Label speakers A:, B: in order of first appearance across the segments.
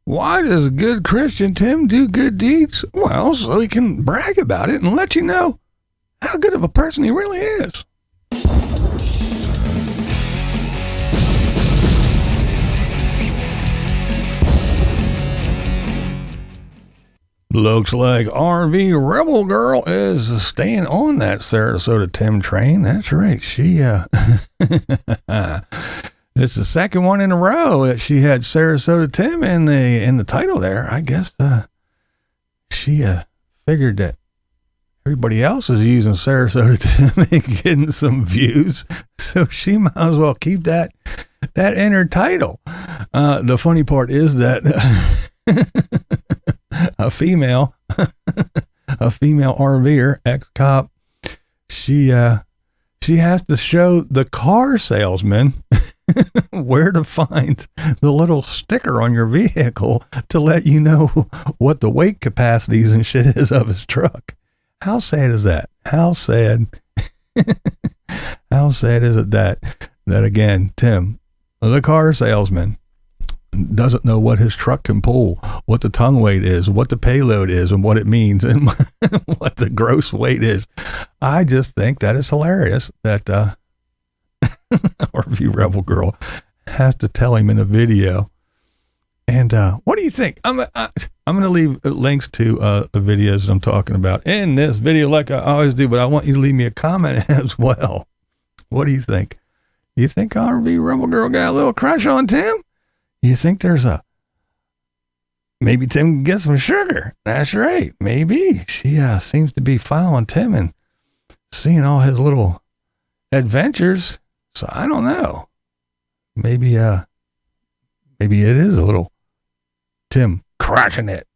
A: Why does a good Christian Tim do good deeds? Well, so he can brag about it and let you know how good of a person he really is. Looks like RV Rebel Girl is staying on that Sarasota Tim train. That's right. She, it's the second one in a row that she had Sarasota Tim in the title there. I guess, she, figured that everybody else is using Sarasota Tim and getting some views. So she might as well keep that in her title. The funny part is that, a female RVer, ex-cop, she has to show the car salesman where to find the little sticker on your vehicle to let you know what the weight capacities and shit is of his truck. How sad is that? How sad? How sad is it that again, Tim, the car salesman, doesn't know what his truck can pull, what the tongue weight is, what the payload is, and what it means, and what the gross weight is. I just think that is hilarious that RV Rebel Girl has to tell him in a video. And what do you think? I'm going to leave links to the videos that I'm talking about in this video, like I always do, but I want you to leave me a comment as well. What do you think? You think RV Rebel Girl got a little crush on Tim? You think there's maybe Tim can get some sugar? That's right. Maybe. She seems to be following Tim and seeing all his little adventures. So I don't know. Maybe it is a little Tim crushing it.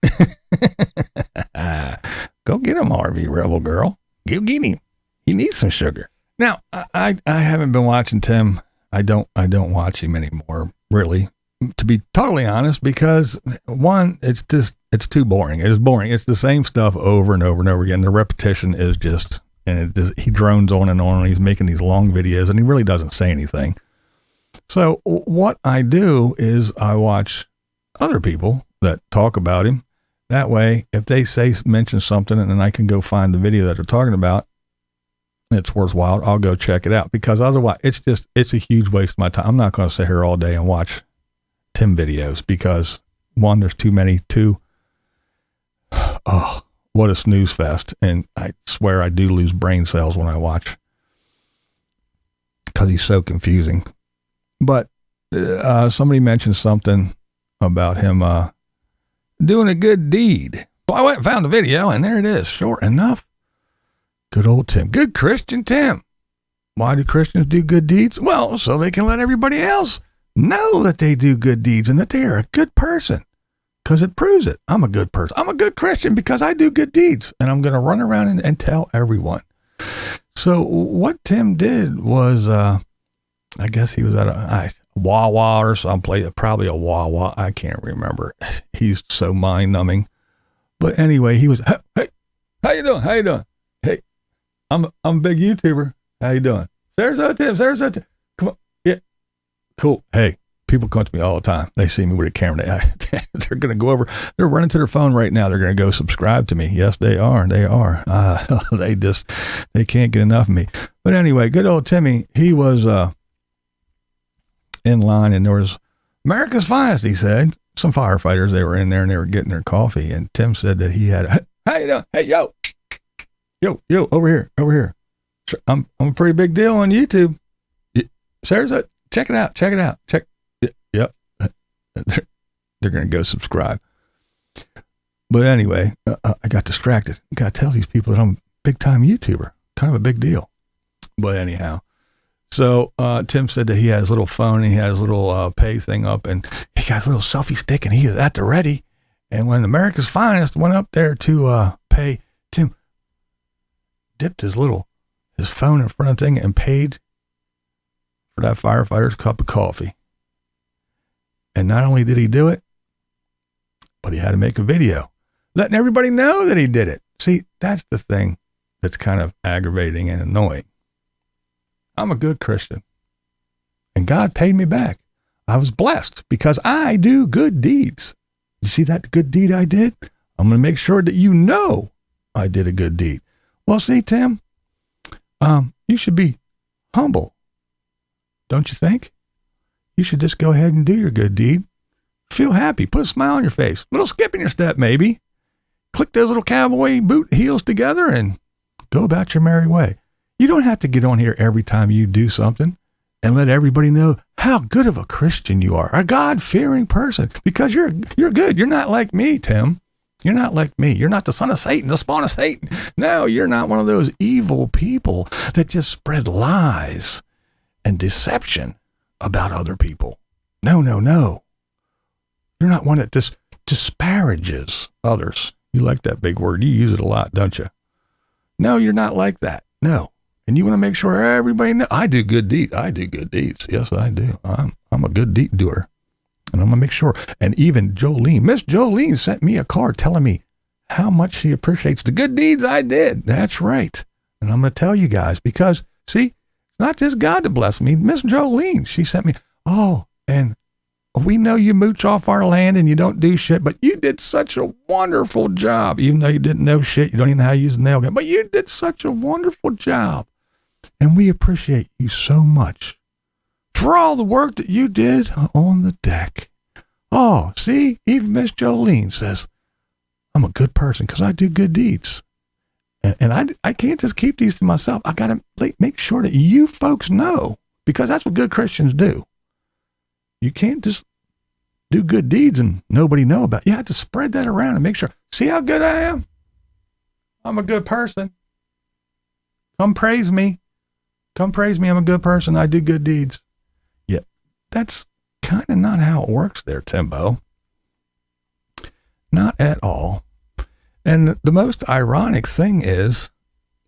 A: Go get him, RV Rebel Girl. Go get him. He needs some sugar. Now, I haven't been watching Tim. I don't watch him anymore, really. To be totally honest, because one, it's too boring. It is boring. It's the same stuff over and over and over again. The repetition is just, and he drones on and on, and he's making these long videos, and he really doesn't say anything. So what I do is I watch other people that talk about him. That way, if they mention something, and then I can go find the video that they're talking about, it's worthwhile, I'll go check it out, because otherwise it's a huge waste of my time. I'm not going to sit here all day and watch Tim videos, because one, there's too many. Two, oh, what a snooze fest. And I swear I do lose brain cells when I watch, because he's so confusing. But somebody mentioned something about him doing a good deed. So I went and found the video, and there it is, short enough. Good old Tim. Good Christian Tim. Why do Christians do good deeds? Well, so they can let everybody else know that they do good deeds and that they are a good person, because it proves it. I'm a good person. I'm a good Christian because I do good deeds, and I'm going to run around and tell everyone. So what Tim did was, I guess he was at a Wawa or something, probably a Wawa. I can't remember. He's so mind numbing. But anyway, he was, hey, how you doing? How you doing? Hey, I'm a big YouTuber. How you doing? Sarasota Tim. Come on. Yeah. Cool. Hey, people come to me all the time. They see me with a camera. They're going to go over. They're running to their phone right now. They're going to go subscribe to me. Yes, they are. They are. They can't get enough of me. But anyway, good old Timmy, he was in line, and there was America's Finest, he said. Some firefighters, they were in there, and they were getting their coffee. And Tim said that he had, how you doing? Hey, yo, over here. I'm a pretty big deal on YouTube. Sarasota, check it out. Yep. They're going to go subscribe. But anyway, I got distracted. I got to tell these people that I'm a big time YouTuber, kind of a big deal. But anyhow, so Tim said that he had his little phone, and he had his little pay thing up, and he got his little selfie stick, and he was at the ready. And when America's Finest went up there to pay, Tim dipped his phone in front of the thing and paid for that firefighter's cup of coffee. And not only did he do it, but he had to make a video letting everybody know that he did it. See, that's the thing that's kind of aggravating and annoying. I'm a good Christian, and God paid me back. I was blessed because I do good deeds. You see that good deed I did? I'm going to make sure that you know I did a good deed. Well, see, Tim, you should be humble, don't you think? You should just go ahead and do your good deed. Feel happy. Put a smile on your face. Little skip in your step, maybe. Click those little cowboy boot heels together and go about your merry way. You don't have to get on here every time you do something and let everybody know how good of a Christian you are, a God-fearing person, because you're good. You're not like me, Tim. You're not like me. You're not the son of Satan, the spawn of Satan. No, you're not one of those evil people that just spread lies and deception about other people. No. You're not one that just disparages others. You like that big word. You use it a lot, don't you? No, you're not like that. No. And you want to make sure everybody knows. I do good deeds. I do good deeds. Yes, I do. I'm a good deed doer. And I'm going to make sure. And even Miss Jolene sent me a card telling me how much she appreciates the good deeds I did. That's right. And I'm going to tell you guys because, see, it's not just God to bless me. Miss Jolene, she sent me, and we know you mooch off our land and you don't do shit, but you did such a wonderful job. Even though you didn't know shit, you don't even know how to use a nail gun, but you did such a wonderful job. And we appreciate you so much for all the work that you did on the deck. Oh, see, even Miss Jolene says, I'm a good person because I do good deeds. And I can't just keep these to myself. I got to make sure that you folks know, because that's what good Christians do. You can't just do good deeds and nobody know about it. You have to spread that around and make sure. See how good I am? I'm a good person. Come praise me. Come praise me. I'm a good person. I do good deeds. Yeah, that's kind of not how it works there, Timbo. Not at all. And the most ironic thing is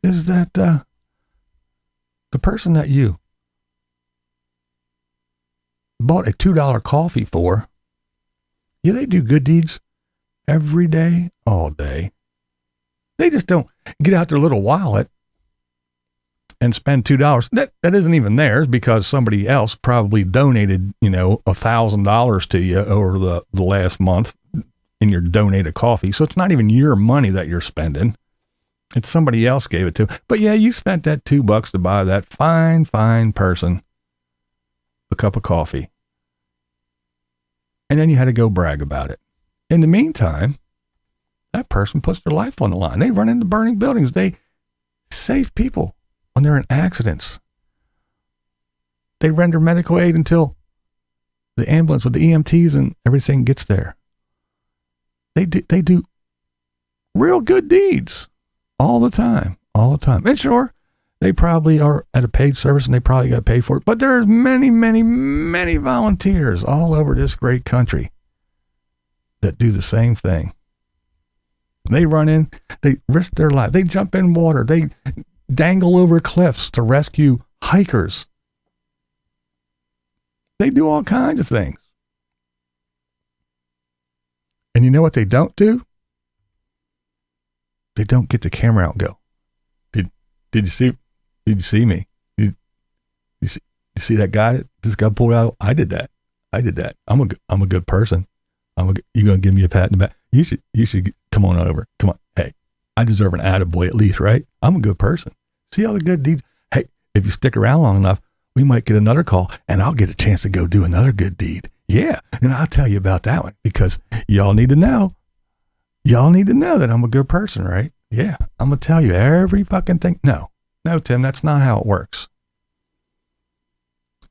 A: that the person that you bought a $2 coffee for, yeah, they do good deeds every day, all day. They just don't get out their little wallet and spend $2. That isn't even theirs because somebody else probably donated, $1,000 to you over the last month in your donated coffee. So it's not even your money that you're spending. It's somebody else gave it to. But yeah, you spent that $2 to buy that fine person a cup of coffee. And then you had to go brag about it. In the meantime, that person puts their life on the line. They run into burning buildings. They save people when they're in accidents. They render medical aid until the ambulance with the EMTs and everything gets there. They do real good deeds all the time. And sure, they probably are at a paid service and they probably got paid for it. But there's many, many, many volunteers all over this great country that do the same thing. They run in, they risk their life. They jump in water. They dangle over cliffs to rescue hikers. They do all kinds of things. And you know what they don't do? They don't get the camera out and go, Did you see me? You see that guy that this guy pulled out? I did that. I'm a good person. You gonna give me a pat in the back? You should come on over. Come on. Hey, I deserve an attaboy at least, right? I'm a good person. See all the good deeds. Hey, if you stick around long enough, we might get another call and I'll get a chance to go do another good deed. Yeah. And I'll tell you about that one because y'all need to know. Y'all need to know that I'm a good person, right? Yeah. I'm going to tell you every fucking thing. No, Tim, that's not how it works.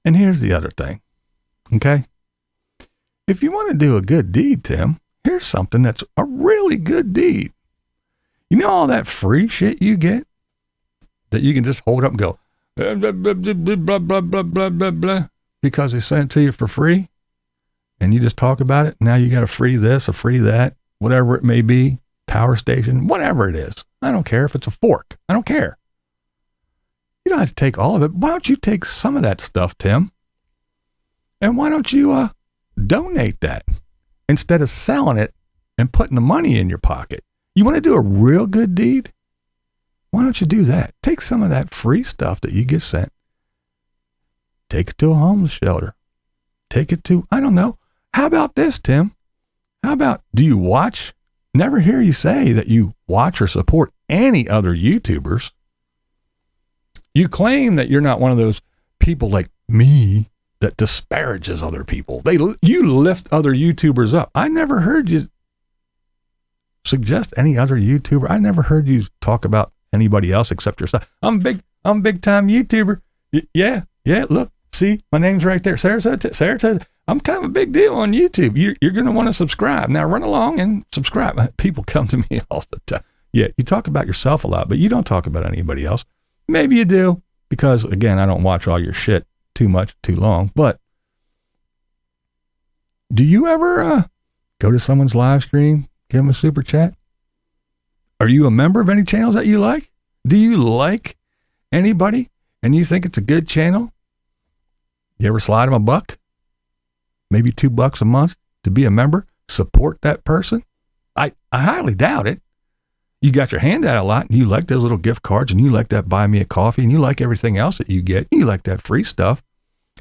A: And here's the other thing. Okay. If you want to do a good deed, Tim, here's something that's a really good deed. You know all that free shit you get that you can just hold up and go, blah, blah, blah, blah, blah, blah, blah, blah, blah, because they sent it to you for free and you just talk about it. Now you got a free this, a free that, whatever it may be, power station, whatever it is. I don't care if it's a fork. I don't care. You don't have to take all of it. Why don't you take some of that stuff, Tim? And why don't you donate that instead of selling it and putting the money in your pocket? You want to do a real good deed? Why don't you do that? Take some of that free stuff that you get sent. Take it to a homeless shelter. Take it to, I don't know. How about this, Tim? How about, do you watch? Never hear you say that you watch or support any other YouTubers. You claim that you're not one of those people like me that disparages other people. You lift other YouTubers up. I never heard you suggest any other YouTuber. I never heard you talk about anybody else except yourself. I'm a big time YouTuber. Yeah. Look, see, my name's right there. Sarasota. I'm kind of a big deal on YouTube. You're going to want to subscribe. Now run along and subscribe. People come to me all the time. Yeah, you talk about yourself a lot, but you don't talk about anybody else. Maybe you do, because again, I don't watch all your shit too much, too long. But do you ever go to someone's live stream, give them a super chat? Are you a member of any channels that you like? Do you like anybody and you think it's a good channel? You ever slide them $1? Maybe $2 a month to be a member? Support that person? I highly doubt it. You got your hand out a lot, and you like those little gift cards, and you like that buy me a coffee, and you like everything else that you get. You like that free stuff,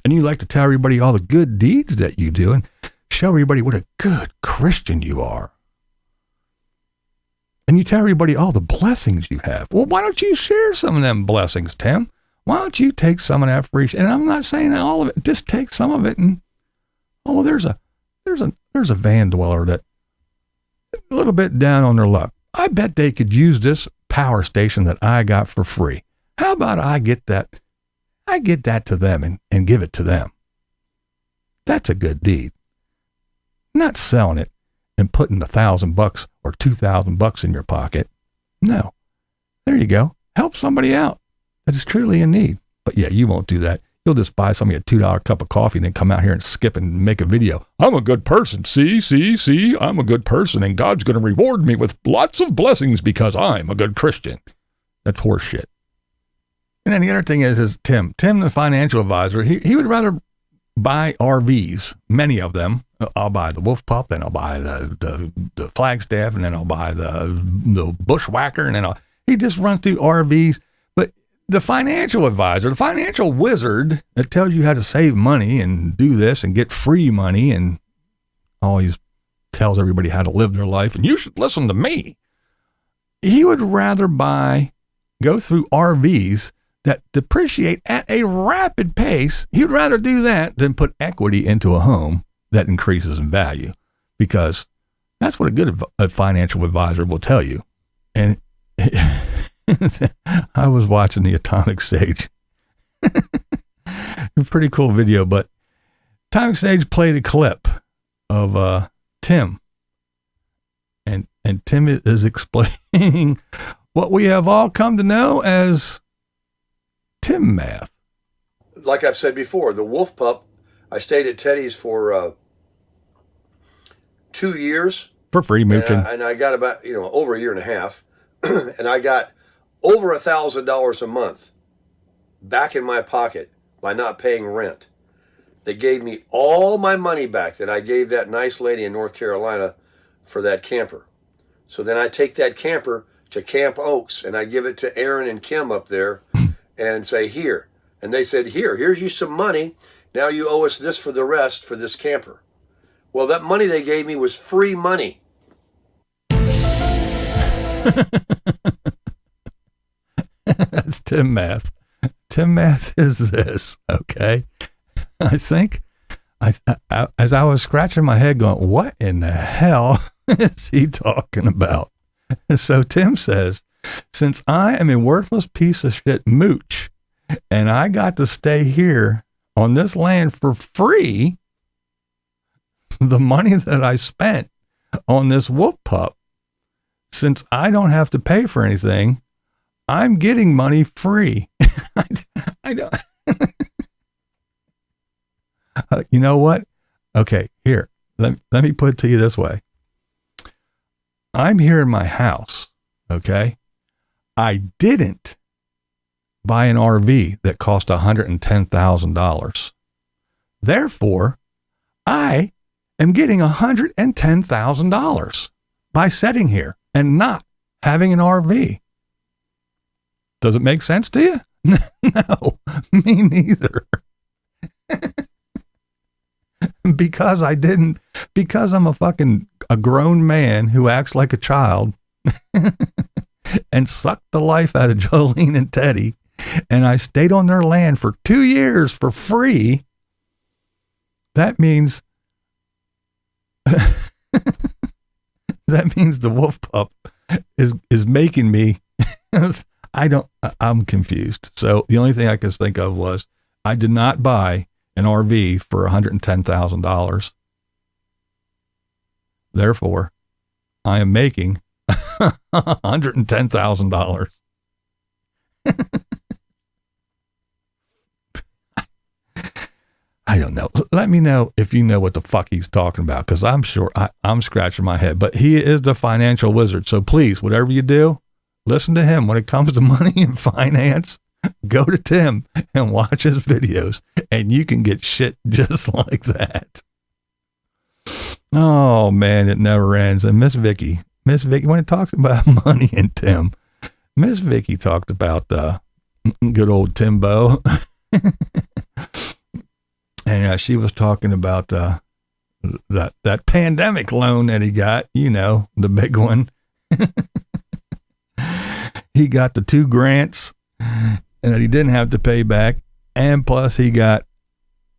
A: and you like to tell everybody all the good deeds that you do and show everybody what a good Christian you are. And you tell everybody all the blessings you have. Well, why don't you share some of them blessings, Tim? Why don't you take some of that free? And I'm not saying all of it. Just take some of it, and there's a van dweller that a little bit down on their luck. I bet they could use this power station that I got for free. How about I get that to them and give it to them? That's a good deed. Not selling it and putting $1,000 or $2,000 in your pocket. No. There you go. Help somebody out that is truly in need. But yeah, you won't do that. You'll just buy somebody a $2 cup of coffee and then come out here and skip and make a video. I'm a good person. See, I'm a good person, and God's going to reward me with lots of blessings because I'm a good Christian. That's horseshit. And then the other thing is Tim, the financial advisor, he would rather buy RVs, many of them. I'll buy the Wolf Pup, then I'll buy the Flagstaff, and then I'll buy the Bushwhacker, and then he just runs through RVs. The financial advisor, the financial wizard that tells you how to save money and do this and get free money and always tells everybody how to live their life, and you should listen to me. He would rather go through RVs that depreciate at a rapid pace. He'd rather do that than put equity into a home that increases in value, because that's what a good financial advisor will tell you. And I was watching the Atomic Stage. A pretty cool video, but Atomic Stage played a clip of Tim. And Tim is explaining what we have all come to know as Tim math.
B: Like I've said before, the Wolf Pup, I stayed at Teddy's for 2 years.
A: For free mooching.
B: And I got about, over a year and a half. And I got over $1,000 a month back in my pocket by not paying rent. They gave me all my money back that I gave that nice lady in North Carolina for that camper. So then I take that camper to Camp Oaks and I give it to Aaron and Kim up there and say, here. And they said, here's you some money. Now you owe us this for the rest for this camper. Well, that money they gave me was free money.
A: That's Tim math. Tim math is this, okay? I think, as I was scratching my head going, what in the hell is he talking about? So Tim says, since I am a worthless piece of shit mooch, and I got to stay here on this land for free, the money that I spent on this Wolf Pup, since I don't have to pay for anything, I'm getting money free. I don't. You know what? Okay, here. Let me put it to you this way. I'm here in my house, okay? I didn't buy an RV that cost $110,000. Therefore, I am getting $110,000 by sitting here and not having an RV. Does it make sense to you? No, me neither. because I'm a grown man who acts like a child and sucked the life out of Jolene and Teddy, and I stayed on their land for 2 years for free. That means the Wolf Pup is making me I'm confused. So the only thing I could think of was I did not buy an RV for $110,000. Therefore, I am making $110,000. I don't know. Let me know if you know what the fuck he's talking about, because I'm sure I'm scratching my head. But he is the financial wizard. So please, whatever you do, listen to him. When it comes to money and finance, go to Tim and watch his videos, and you can get shit just like that. Oh, man, it never ends. And MzVicky, when it talks about money and Tim, MzVicky talked about good old Timbo. And she was talking about that pandemic loan that he got, the big one. He got the 2 grants and that he didn't have to pay back. And plus he got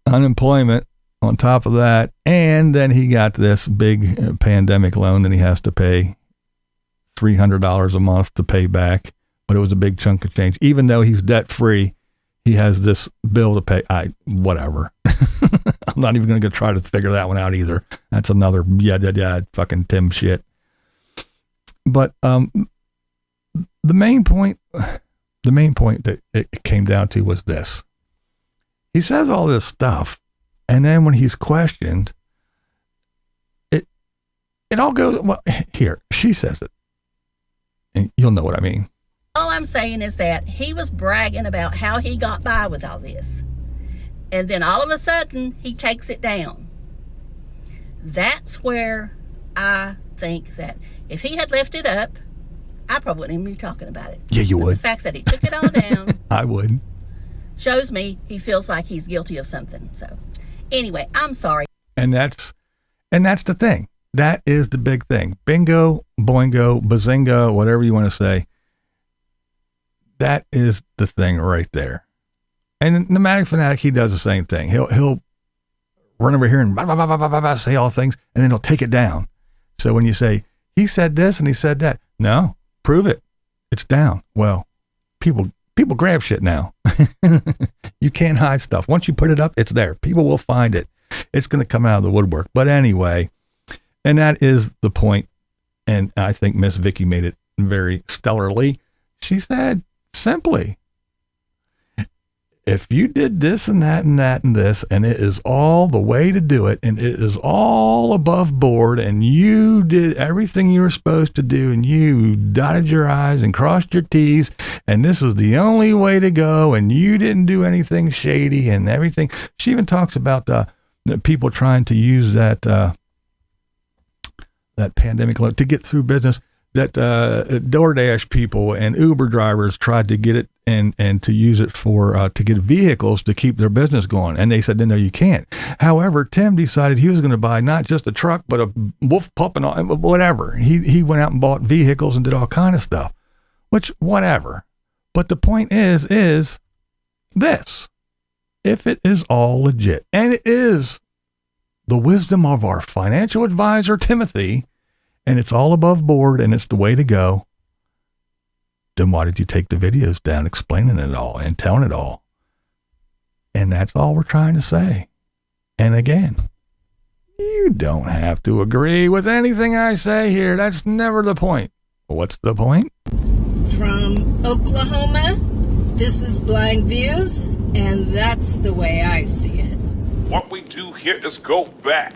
A: unemployment on top of that. And then he got this big pandemic loan that he has to pay $300 a month to pay back. But it was a big chunk of change. Even though he's debt free, he has this bill to pay. Whatever. I'm not even going to try to figure that one out either. That's another fucking Tim shit. But the main point that it came down to was this. He says all this stuff, and then when he's questioned, it all goes, well, here, she says it, and you'll know what I mean.
C: All I'm saying is that he was bragging about how he got by with all this. And then all of a sudden, he takes it down. That's where I think that if he had left it up, I probably wouldn't even be talking about it.
A: Yeah, you would.
C: The fact that he took it all down.
A: I would.
C: Shows me he feels like he's guilty of something. So anyway, I'm sorry.
A: And that's the thing. That is the big thing. Bingo, boingo, bazinga, whatever you want to say. That is the thing right there. And Nomadic Fanatic, he does the same thing. He'll run over here and blah, blah, blah, blah, blah, blah, say all things, and then he'll take it down. So when you say, he said this and he said that, no, prove it. It's down. Well, people grab shit now. You can't hide stuff. Once you put it up, it's there. People will find it. It's going to come out of the woodwork. But anyway, and that is the point. And I think MzVicky made it very stellarly. She said, simply, if you did this and that and that and this, and it is all the way to do it, and it is all above board, and you did everything you were supposed to do, and you dotted your I's and crossed your T's, and this is the only way to go, and you didn't do anything shady and everything. She even talks about the people trying to use that pandemic loan to get through business. That DoorDash people and Uber drivers tried to get it and to use it for to get vehicles to keep their business going, and they said no, you can't. However, Tim decided he was going to buy not just a truck but a Wolf Pup and all, whatever. He went out and bought vehicles and did all kind of stuff, which whatever. But the point is this: if it is all legit, and it is the wisdom of our financial advisor Timothy, and it's all above board and it's the way to go, then why did you take the videos down explaining it all and telling it all? And that's all we're trying to say. And again, you don't have to agree with anything I say here. That's never the point. What's the point?
D: From Oklahoma, this is BlindViews, and that's the way I see it.
E: What we do here is go back.